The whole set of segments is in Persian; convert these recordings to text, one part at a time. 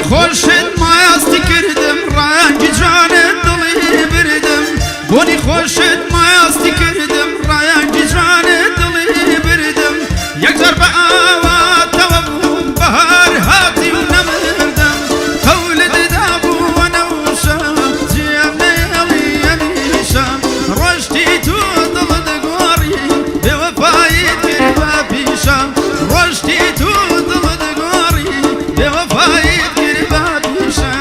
خۆشت مایاستی کردم ڕەنگی جوانت دڵی بردم بۆنی خۆشت مایاستی کردم ڕەنگی جوانت دڵی بردم یەکجار بە ئاواتەوە بووم بەهار هاتی و نەمردم هەولتدا بووە نەوشە جێم نەیەڵی ئەمیشە ڕۆشتی تو دڵت گۆڕی بێوەفایت کرد بە پیشە ڕۆشتی تو دڵت گۆڕی بێوەفایت کرد بە پیشە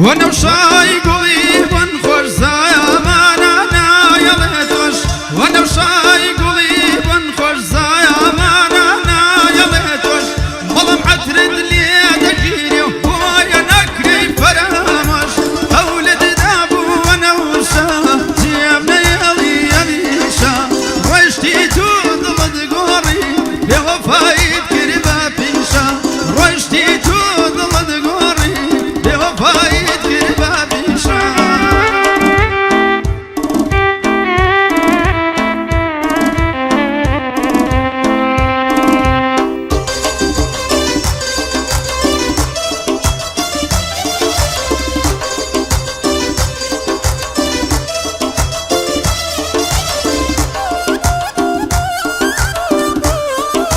ونوشای گلی بن خوش زایمانا نایلتوش ونوشای گلی بن خوش زایمانا نایلتوش ملم عطرد لیده گیری و بویا نکری فراموش هولد دابو ونوشا جیم نیالی امیشا روشتی تو دلد گوری بیوفایت کری با پیشا روشتی تو دلد گوری بیوفایت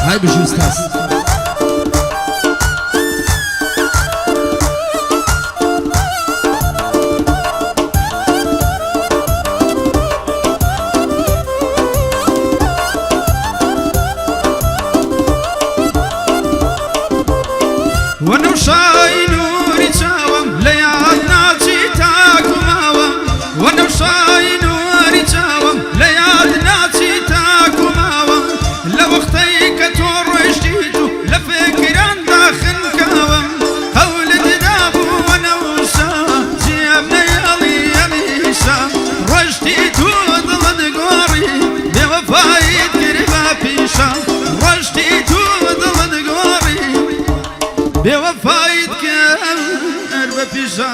هاي بشو استاذ ونوشای نوری چاوم لیاد ناچی تاکو ماوم ونوشای نوری چاوم لیاد ناچی تاکو ماوم لوقتی که تو روشتی تو لفکران داخل کاوم هولد دابو ونوشا جیم نیالی امیشا روشتی تو دلد گوری بیوفایت کری با پیشا روشتی تو دلد گوری بیوفایت کرد به پیشا